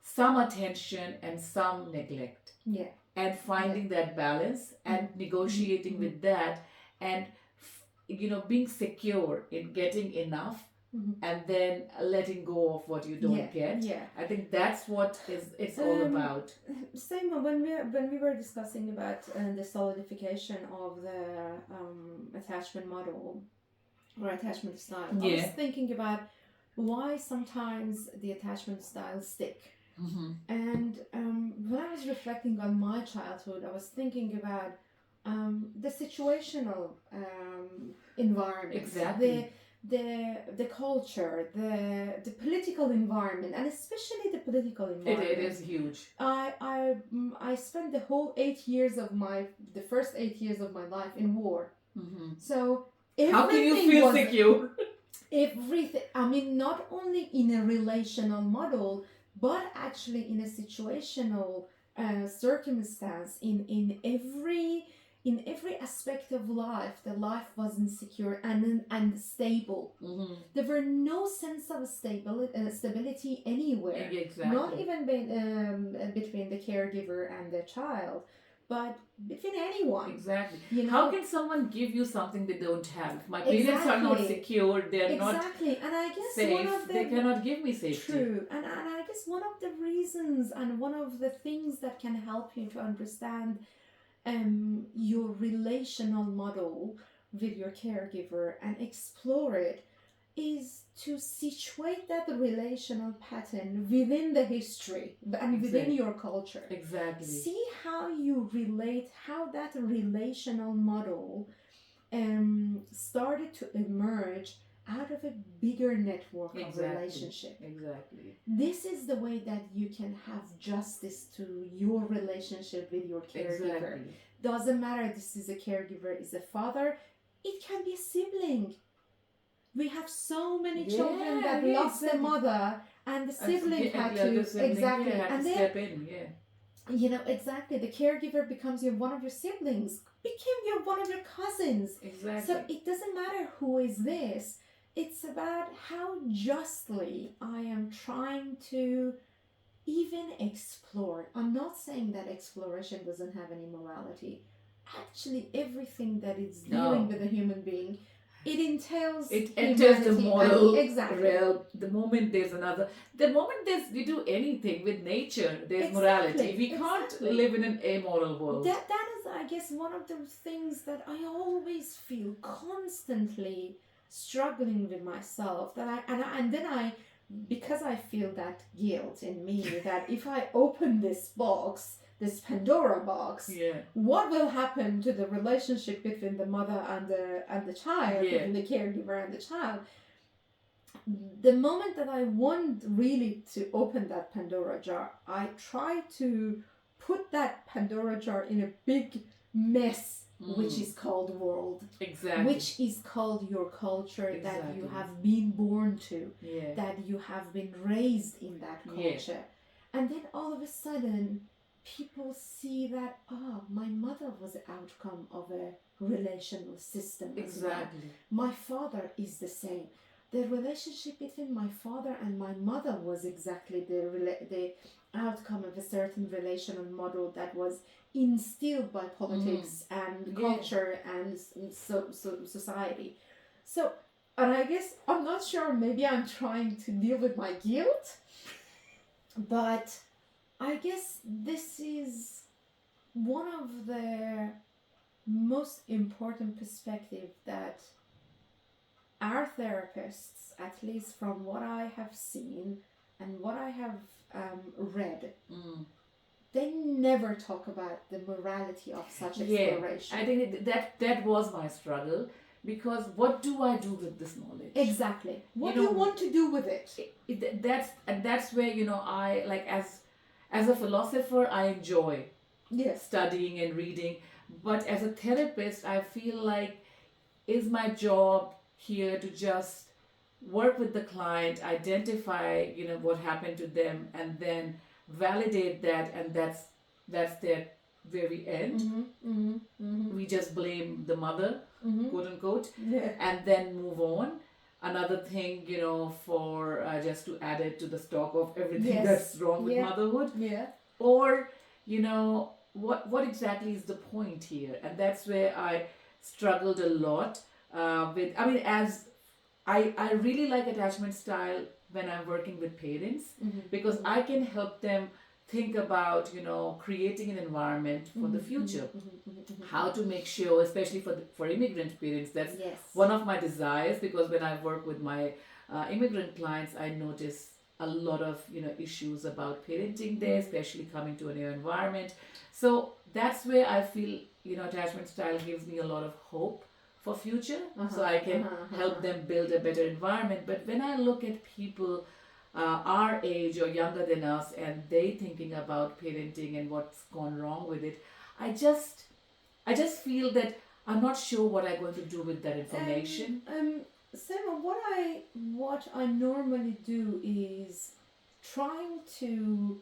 some attention and some neglect. Yeah. And finding that balance and negotiating with that, and being secure in getting enough, and then letting go of what you don't get. Yeah. I think that's what it's all about. Same when we were discussing about the solidification of the attachment model or attachment style. I was thinking about why sometimes the attachment styles stick. And when I was reflecting on my childhood, I was thinking about the situational environment. Exactly. The culture, the political environment, and especially the political environment. It is huge. I spent the whole the first 8 years of my life in war. So how can you feel secure? Everything. I mean, not only in a relational model, but actually in a situational circumstance. In every aspect of life, the life wasn't secure and stable. There were no sense of stability anywhere. Exactly. Not even between the caregiver and the child, but between anyone. Exactly. How can someone give you something they don't have? My parents are not secure. They're not and I guess safe. They cannot give me safety. True. And I guess one of the reasons and one of the things that can help you to understand your relational model with your caregiver and explore it is to situate that relational pattern within the history and within your culture. Exactly. See how you relate, how that relational model started to emerge out of a bigger network of relationship. Exactly. This is the way that you can have justice to your relationship with your caregiver. Exactly. Doesn't matter this is a caregiver, is a father, it can be a sibling. We have so many children that lost their mother and the sibling had to step in. You know, exactly. The caregiver becomes one of your siblings, became one of your cousins. Exactly. So it doesn't matter who is this. It's about how justly I am trying to even explore. I'm not saying that exploration doesn't have any morality. Actually, everything that is dealing with a human being, it entails it enters the moral exactly. realm. The moment you do anything with nature, there's morality. We can't live in an amoral world. That is, I guess, one of those things that I always feel constantly struggling with myself. Because I feel that guilt in me that if I open this box, this Pandora box, what will happen to the relationship between the mother and the child, between the caregiver and the child? The moment that I want really to open that Pandora jar, I try to put that Pandora jar in a big mess, which is called world. Exactly. Which is called your culture that you have been born to, that you have been raised in that culture. And then all of a sudden, people see that, my mother was the outcome of a relational system. Exactly. My father is the same. The relationship between my father and my mother was exactly the outcome of a certain relational model that was instilled by politics and culture and society. So, and I guess, I'm not sure, maybe I'm trying to deal with my guilt, but I guess this is one of the most important perspective that our therapists, at least from what I have seen and what I have read, they never talk about the morality of such exploration. I think that was my struggle, because what do I do with this knowledge? Exactly. What do you want to do with it? That's where, I, like, as a philosopher, I enjoy studying and reading, but as a therapist, I feel like, is my job here to just work with the client, identify, what happened to them, and then validate that, and that's their very end. We just blame the mother, quote unquote, and then move on. Another thing, for just to add it to the stock of everything that's wrong with motherhood. Or, what exactly is the point here? And that's where I struggled a lot with. I mean, as I really like attachment style when I'm working with parents, because I can help them think about, creating an environment for the future. How to make sure, especially for immigrant parents, that's one of my desires, because when I work with my immigrant clients, I notice a lot of, issues about parenting there, especially coming to a new environment. So that's where I feel, attachment style gives me a lot of hope for future, so I can help them build a better environment. But when I look at people our age or younger than us, and they thinking about parenting and what's gone wrong with it, I just feel that I'm not sure what I'm going to do with that information. Sarah, what I normally do is trying to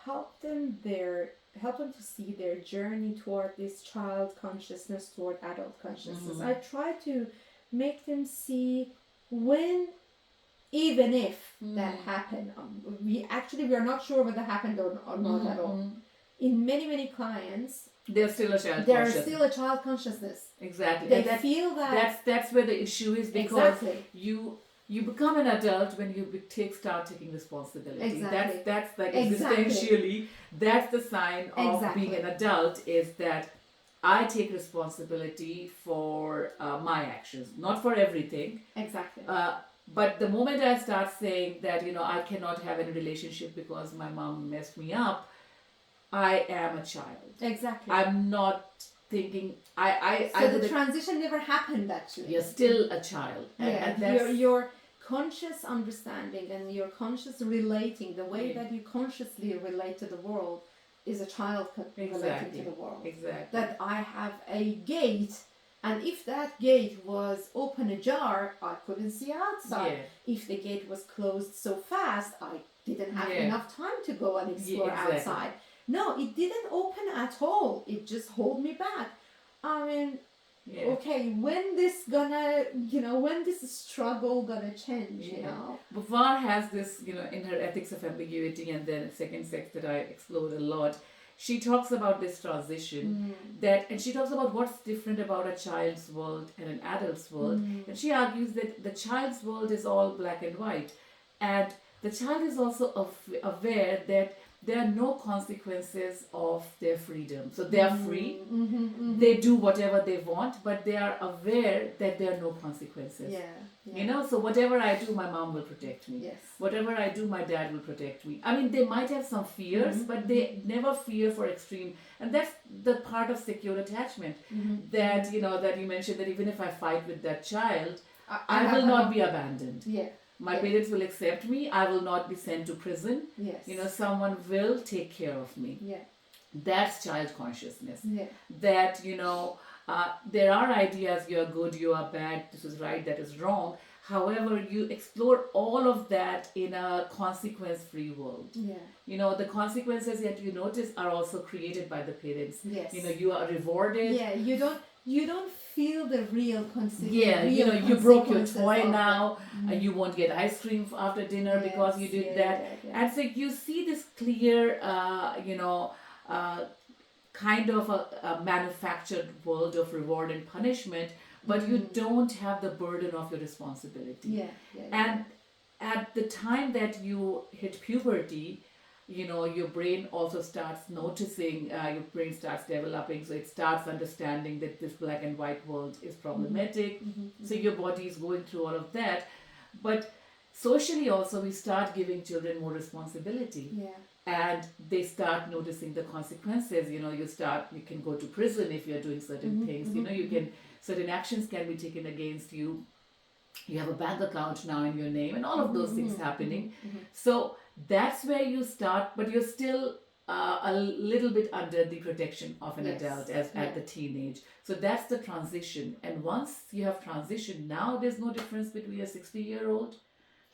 help them to see their journey toward this child consciousness, toward adult consciousness. I try to make them see when, even if that happened, we are not sure whether that happened or not at all. In many clients, there's still a child consciousness. Exactly. They feel that that's where the issue is, because you become an adult when you start taking responsibility. Exactly. That's like existentially, that's the sign of being an adult, is that I take responsibility for my actions, not for everything. Exactly. But the moment I start saying that, I cannot have any relationship because my mom messed me up, I am a child. Exactly. I'm not thinking. So the transition never happened actually. You're still a child. And your conscious understanding and your conscious relating, the way that you consciously relate to the world, is a child relating to the world. Exactly. That I have a gate, and if that gate was open ajar, I couldn't see outside. Yeah. If the gate was closed so fast, I didn't have enough time to go and explore outside. No, it didn't open at all. It just held me back. I mean, okay, when this struggle gonna change, you know? Beauvoir has this, in her Ethics of Ambiguity and then Second Sex that I explored a lot, she talks about this transition and she talks about what's different about a child's world and an adult's world. And she argues that the child's world is all black and white. And the child is also aware that there are no consequences of their freedom. So they are free. They do whatever they want, but they are aware that there are no consequences. So whatever I do, my mom will protect me. Yes. Whatever I do, my dad will protect me. I mean, they might have some fears, but they never fear for extreme. And that's the part of secure attachment that, that you mentioned, that even if I fight with that child, I will not be abandoned. My parents will accept me. I will not be sent to prison. Someone will take care of me. That's child consciousness. That, there are ideas, you're good, you are bad, this is right, that is wrong. However, you explore all of that in a consequence-free world. The consequences that you notice are also created by the parents. You are rewarded. You don't feel the real consequences. You broke your toy now. You won't get ice cream after dinner because you did that. And so you see this clear, kind of a manufactured world of reward and punishment, but you don't have the burden of your responsibility. And at the time that you hit puberty, your brain also starts noticing, your brain starts developing, so it starts understanding that this black and white world is problematic. So your body is going through all of that. But socially also, we start giving children more responsibility. And they start noticing the consequences. You can go to prison if you're doing certain things. Certain actions can be taken against you. You have a bank account now in your name and all of those things happening. So that's where you start, but you're still a little bit under the protection of an adult at the teenage. So that's the transition. And once you have transitioned, now there's no difference between a 60-year-old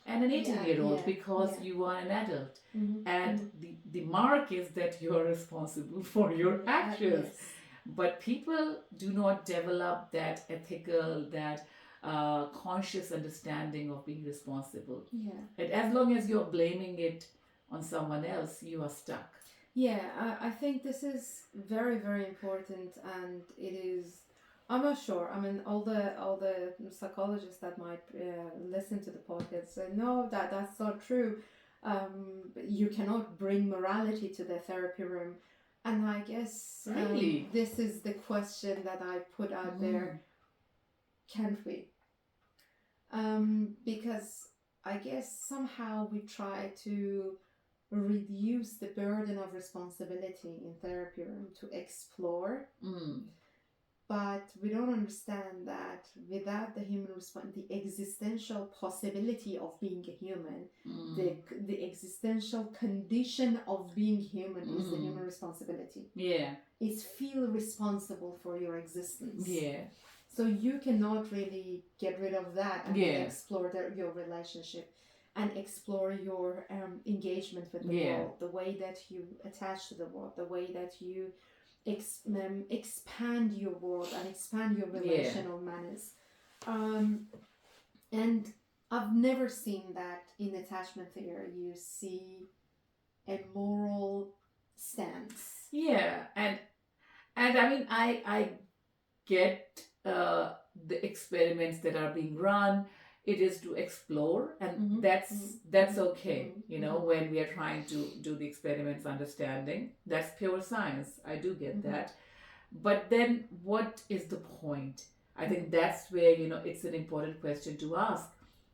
and an 18-year-old because you are an adult. And the mark is that you are responsible for your actions. But people do not develop that ethical, that conscious understanding of being responsible. And as long as you're blaming it on someone else, you are stuck. I think this is very, very important, and it is. I'm not sure. I mean, all the psychologists that might listen to the podcast say, no, that's not true. You cannot bring morality to the therapy room. And I guess really? This is the question that I put out there. Can't we? Because I guess somehow we try to reduce the burden of responsibility in therapy room to explore. But we don't understand that without the human the existential possibility of being a human, the existential condition of being human is the human responsibility. It's feel responsible for your existence. So you cannot really get rid of that and explore your relationship and explore your engagement with the world, the way that you attach to the world, the way that you expand your world and expand your relational manners. And I've never seen that in attachment theory. You see a moral stance. And I mean, I get the experiments that are being run. It is to explore, and that's okay. When we are trying to do the experiments, understanding, that's pure science. I do get that. But then what is the point? I think that's where, it's an important question to ask.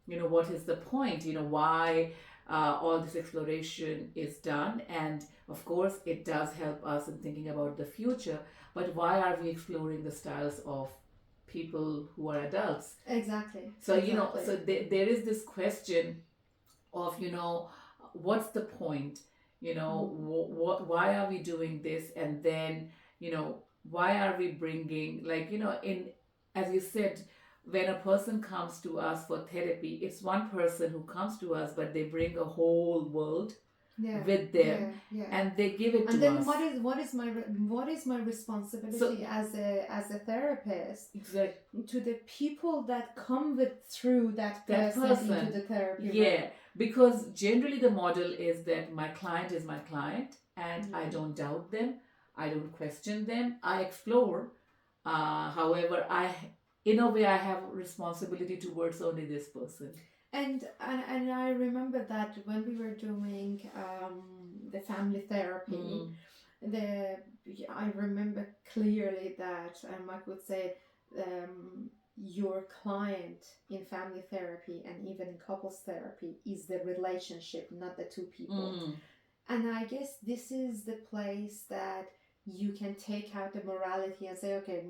What is the point? Why all this exploration is done? And of course, it does help us in thinking about the future. But why are we exploring the styles of people who are adults? Exactly. So, Exactly. so there is this question of, what's the point? Why are we doing this? And then, why are we bringing, like, as you said, when a person comes to us for therapy, it's one person who comes to us, but they bring a whole world Yeah. with them, Yeah. and they give it And to then us. what is my responsibility as a therapist Exactly. to the people that come through that person into the therapy room? Yeah, because generally the model is that my client is my client, and I don't doubt them, I don't question them, I explore. However, in a way, I have responsibility towards only this person. And I remember that when we were doing the family therapy, I remember clearly that Mike would say your client in family therapy and even in couples therapy is the relationship, not the two people. And I guess this is the place that you can take out the morality and say, okay,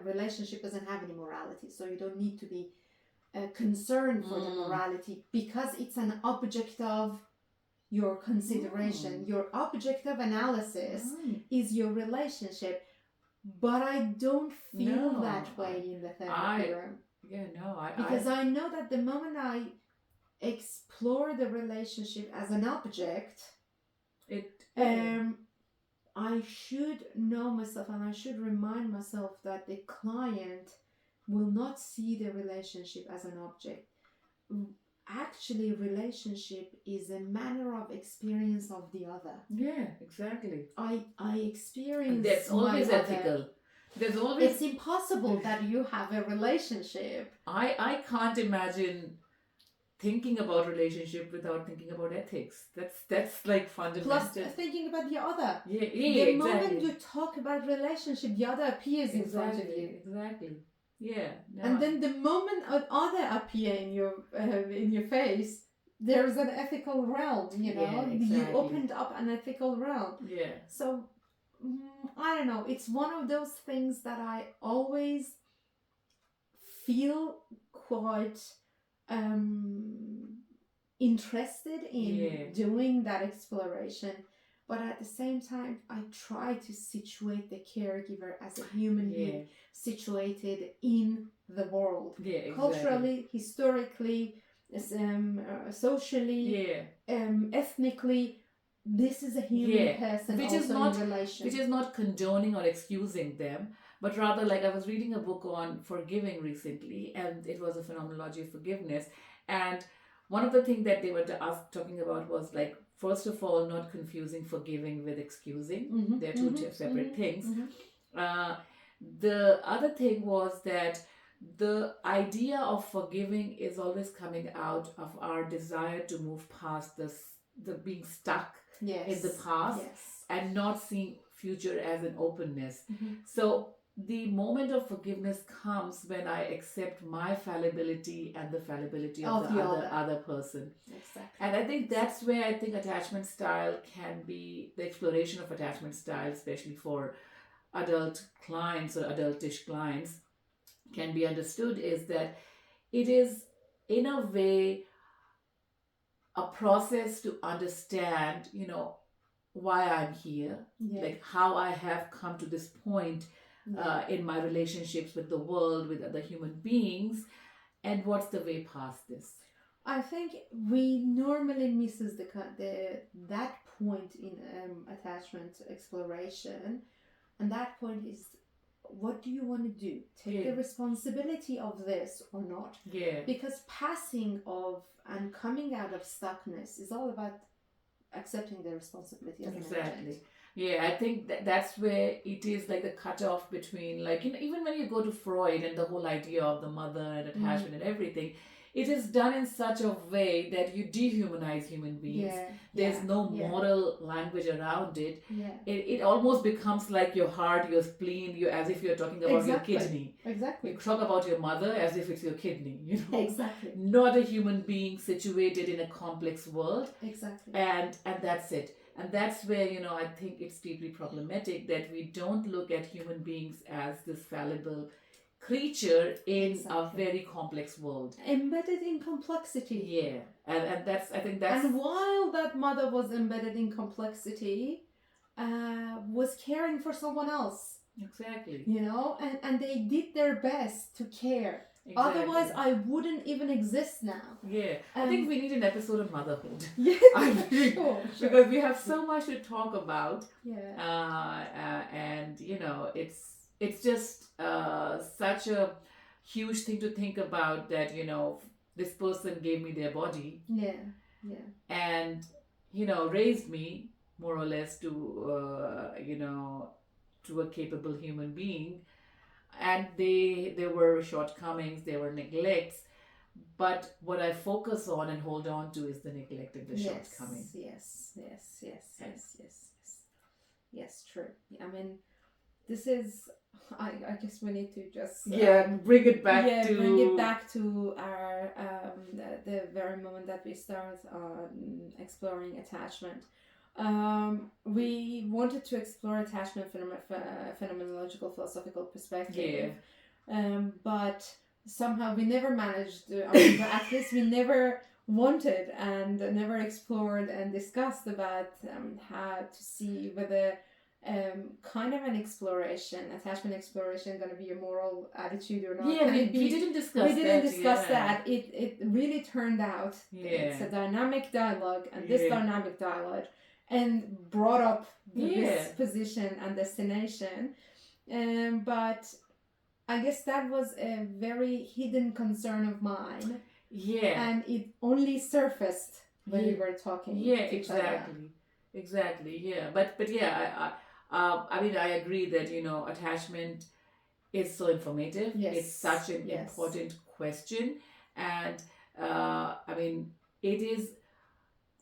relationship doesn't have any morality, so you don't need to be concerned for the morality, because it's an object of your consideration. Your object of analysis is your relationship. But I don't feel that way in the therapy room. Because I know that the moment I explore the relationship as an object, I should know myself, and I should remind myself that the client will not see the relationship as an object. Actually, relationship is a manner of experience of the other. Yeah, exactly. I experience. And that's always ethical. There's always. It's impossible that you have a relationship. I can't imagine thinking about relationship without thinking about ethics. That's like fundamental. Plus thinking about the other. Yeah, the exactly. moment you talk about relationship, the other appears in front of you. Exactly. Yeah. No, and then the moment other appear in your face, there's an ethical realm. Exactly. You opened up an ethical realm. Yeah. So I don't know. It's one of those things that I always feel quite interested in doing that exploration. But at the same time, I try to situate the caregiver as a human being situated in the world. Culturally, historically, socially, ethnically. This is a human person, which is not condoning or excusing them, but rather, like, I was reading a book on forgiving recently, and it was a phenomenology of forgiveness. And one of the things that they were talking about was, like, first of all, not confusing forgiving with excusing. They're two separate things. The other thing was that the idea of forgiving is always coming out of our desire to move past the being stuck in the past and not seeing future as an openness. So the moment of forgiveness comes when I accept my fallibility and the fallibility of the other person. Exactly. And I think that's where I think attachment style can be, the exploration of attachment style, especially for adult clients or adultish clients, can be understood, is that it is in a way a process to understand, why I'm here, like how I have come to this point in my relationships with the world, with other human beings, and what's the way past this. I think we normally misses that point in attachment exploration, and that point is, what do you want to do? Take the responsibility of this or not? Because passing of and coming out of stuckness is all about accepting the responsibility as an agent. I think that's where it is, like, the cutoff between, like, even when you go to Freud and the whole idea of the mother and attachment and everything, it is done in such a way that you dehumanize human beings. Yeah. There's no Yeah. moral language around it. Yeah. It almost becomes like your heart, your spleen, you, as if you're talking about Exactly. your kidney. Exactly. You talk about your mother as if it's your kidney, you know. Exactly. Not a human being situated in a complex world. Exactly. And that's it. And that's where, you know, I think it's deeply problematic that we don't look at human beings as this fallible creature in a very complex world. Embedded in complexity. Yeah. And that's, I think that's... And while that mother was embedded in complexity, was caring for someone else. Exactly. You know, and they did their best to care. Exactly. Otherwise, I wouldn't even exist now. Yeah. I think we need an episode of motherhood. Yeah. Sure. Because we have so much to talk about. Yeah. And, you know, it's just such a huge thing to think about that, you know, this person gave me their body. Yeah. Yeah. And, you know, raised me more or less to, you know, to a capable human being. And there were shortcomings, there were neglects, but what I focus on and hold on to is the neglect and the shortcomings. Yes, true. I mean, this is, I guess we need to just bring it back to our the very moment that we start exploring attachment. We wanted to explore attachment from a phenomenological philosophical perspective, but somehow we never managed to, but at least we never wanted and never explored and discussed about how to see whether kind of an attachment exploration going to be a moral attitude or not. Yeah, we didn't discuss that. It really turned out it's a dynamic dialogue, and this dynamic dialogue and brought up this position and destination, but I guess that was a very hidden concern of mine, and it only surfaced when we were talking to each other. Exactly. But I mean, I agree that, you know, attachment is so informative. It's such an important question, and I mean, it is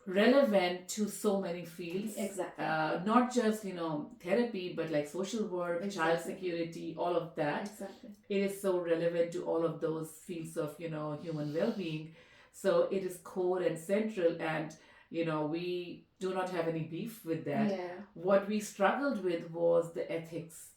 relevant to so many fields. Not just, you know, therapy, but like social work, child security, all of that. It is so relevant to all of those fields of, you know, human well-being. So it is core and central, and, you know, we do not have any beef with that. What we struggled with was the ethics.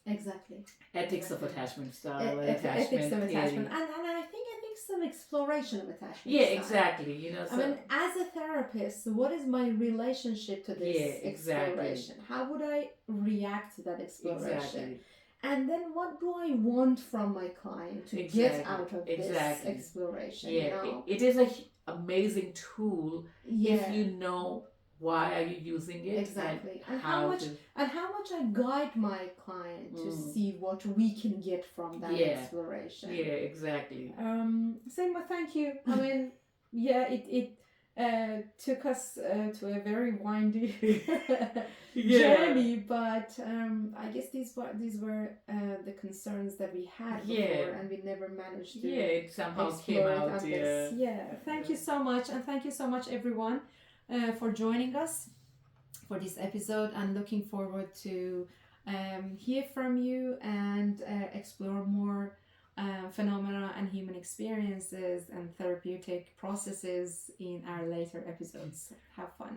Ethics of attachment style, ethics of attachment, and I think some exploration of attachment style. Exactly. You know, I mean, as a therapist, what is my relationship to this exploration? How would I react to that exploration? And then what do I want from my client to get out of this exploration? You know? It is an amazing tool if you know why are you using it, and how much I guide my client to see what we can get from that exploration. Same with thank you. I mean, it took us to a very windy journey, but I guess these were the concerns that we had before, and we never managed to it somehow came out. Thank you so much, and thank you so much, everyone, for joining us for this episode, and looking forward to hear from you and explore more phenomena and human experiences and therapeutic processes in our later episodes. Have fun.